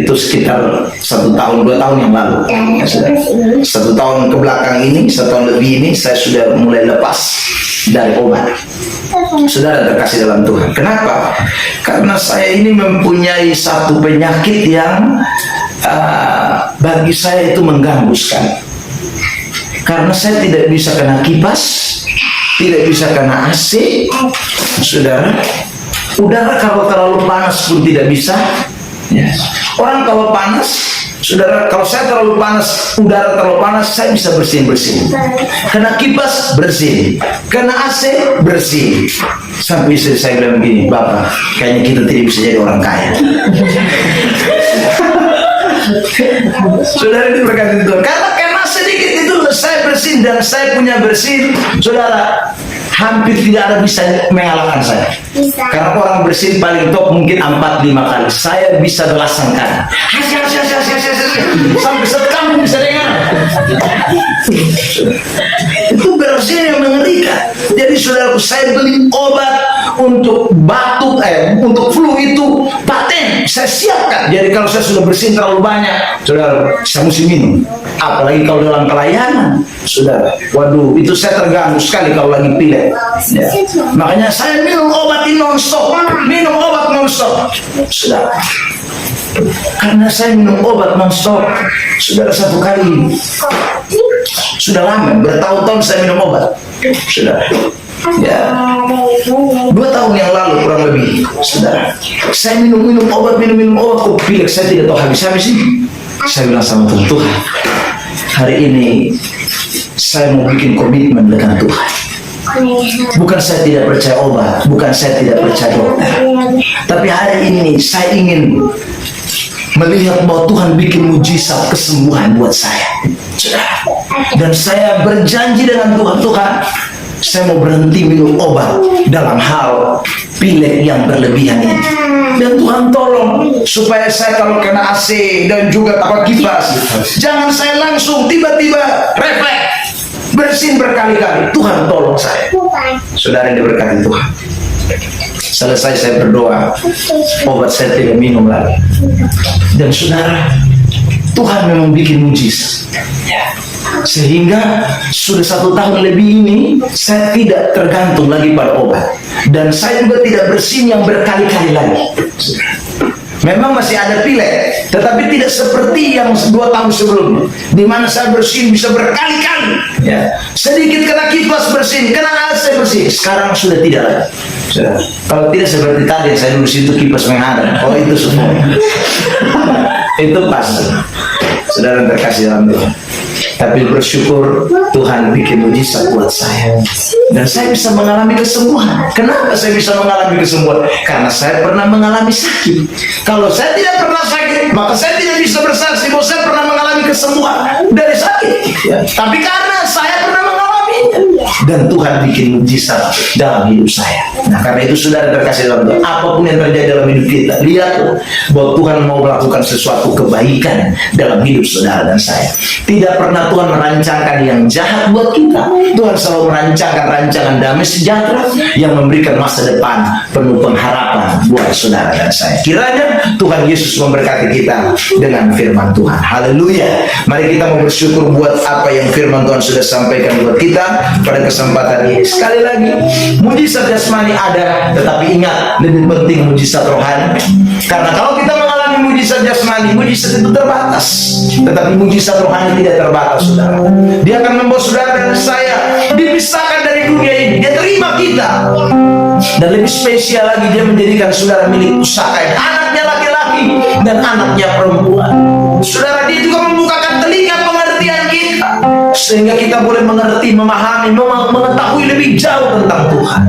Itu sekitar 1 tahun 2 tahun yang lalu. Ya, sudah. 1 tahun ke belakang ini, 1 tahun lebih ini, saya sudah mulai lepas dari obat. Saudara terkasih dalam Tuhan. Kenapa? Karena saya ini mempunyai satu penyakit yang bagi saya itu mengganggu sekali. Karena saya tidak bisa kena kipas, tidak bisa kena AC, saudara. Udara kalau terlalu panas pun tidak bisa. Ya. Orang kalau panas, saudara, kalau saya terlalu panas, udara terlalu panas, saya bisa bersin-bersin. Kena kipas, bersin. Kena AC, bersin. Sampai istri saya bilang begini, Bapak, kayaknya kita tidak bisa jadi orang kaya. Saudara itu berkata Tuhan, karena sedikit itu saya bersin dan saya punya bersin, saudara, hampir tidak ada bisa mengalahkan saya. Karena orang bersin paling top mungkin 4-5 kali, saya bisa belasan kali. Sampai sekampung bisa dengar. Itu bersin yang mengerikan. Jadi saudaraku, saya beli obat untuk batuk, untuk flu itu paten, saya siapkan. Jadi kalau saya sudah bersin terlalu banyak, saudara, saya mesti minum. Apalagi kalau dalam pelayanan, saudara, waduh, itu saya terganggu sekali kalau lagi pilek. Ya. Makanya saya minum obat ini non-stop, saudara. Karena saya minum obat non-stop, saudara, 1 kali. Sudah lama, bertahun-tahun saya minum obat, saudara. Ya, 2 tahun yang lalu kurang lebih, saudara, saya minum obat, kok pilek saya tidak tahu habis ini. Saya bilang sama Tuhan, hari ini saya mau bikin komitmen dengan Tuhan. Bukan saya tidak percaya obat, bukan saya tidak percaya dokter, tapi hari ini saya ingin melihat bahwa Tuhan bikin mujizat kesembuhan buat saya. Dan saya berjanji dengan Tuhan, saya mau berhenti minum obat dalam hal pilek yang berlebihan ini. Dan Tuhan tolong supaya saya kalau kena AC dan juga kipas, jangan saya langsung tiba-tiba refleks bersin berkali-kali. Tuhan tolong saya. Saudara yang diberkati Tuhan, selesai saya berdoa, obat saya tidak minum lagi. Dan saudara, Tuhan memang bikin mujizat. Sehingga sudah 1 tahun lebih ini saya tidak tergantung lagi pada obat, dan saya juga tidak bersin yang berkali-kali lagi. Memang masih ada pilek, tetapi tidak seperti yang 2 tahun sebelumnya, di mana saya bersin bisa berkali-kali. Ya. Sedikit kena kipas bersin, kena AC bersin. Sekarang sudah tidak lagi. Kalau tidak seperti tadi saya bersin itu kipas menghadap. Oh, itu semua. Itu pas. Saudara terkasih dalam Tuhan. Tapi bersyukur Tuhan bikin mujizat buat saya, dan saya bisa mengalami kesembuhan. Kenapa saya bisa mengalami kesembuhan? Karena saya pernah mengalami sakit. Kalau saya tidak pernah sakit, maka saya tidak bisa bersaksi bahwa saya pernah mengalami kesembuhan dari sakit. Ya. Tapi karena saya pernah mengalaminya, dan Tuhan bikin mujizat dalam hidup saya. Nah, karena itu saudara terkasih dalam Tuhan, apapun yang terjadi dalam hidup kita, lihatlah bahwa Tuhan mau melakukan sesuatu kebaikan dalam hidup saudara dan saya. Tidak pernah Tuhan merancangkan yang jahat buat kita. Tuhan selalu merancangkan rancangan damai sejahtera yang memberikan masa depan penuh pengharapan buat saudara dan saya. Kiranya Tuhan Yesus memberkati kita dengan firman Tuhan. Haleluya. Mari kita mau bersyukur buat apa yang firman Tuhan sudah sampaikan buat kita pada kesempatan ini. Sekali lagi, mujizat jasmani ada, tetapi ingat, lebih penting mujizat rohani. Karena kalau kita mengalami mujizat jasmani, mujizat itu terbatas, tetapi mujizat rohani tidak terbatas, saudara. Dia akan membawa saudara dan saya dipisahkan dari dunia ini. Dia terima kita, dan lebih spesial lagi, dia menjadikan saudara milik pusaka, anaknya laki-laki dan anaknya perempuan. Saudara, dia juga membukakan telinga pengertian kita, sehingga kita boleh mengerti, memahami, mengetahui lebih jauh tentang Tuhan.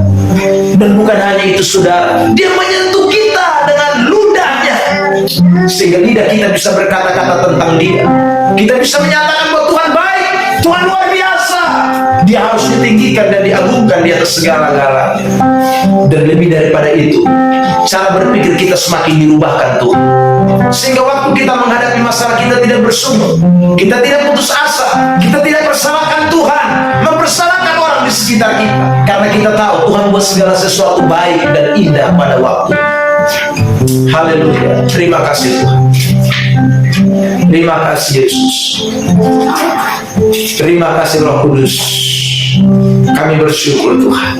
Dan bukan hanya itu, saudara, dia menyentuh kita dengan ludahnya, sehingga lidah kita bisa berkata-kata tentang dia. Kita bisa menyatakan bahwa Tuhan baik, Tuhan luar biasa. Dia harus ditinggikan dan diagungkan di atas segala-galanya. Dan lebih daripada itu, cara berpikir kita semakin dirubahkan Tuhan, sehingga waktu kita menghadapi masalah, kita tidak bersungut, kita tidak putus asa, kita tidak persalahkan Tuhan, mempersalahkan orang di sekitar kita, karena kita tahu Tuhan buat segala sesuatu baik dan indah pada waktu. Haleluya. Terima kasih Tuhan. Terima kasih Yesus. Terima kasih Roh Kudus. Kami bersyukur Tuhan.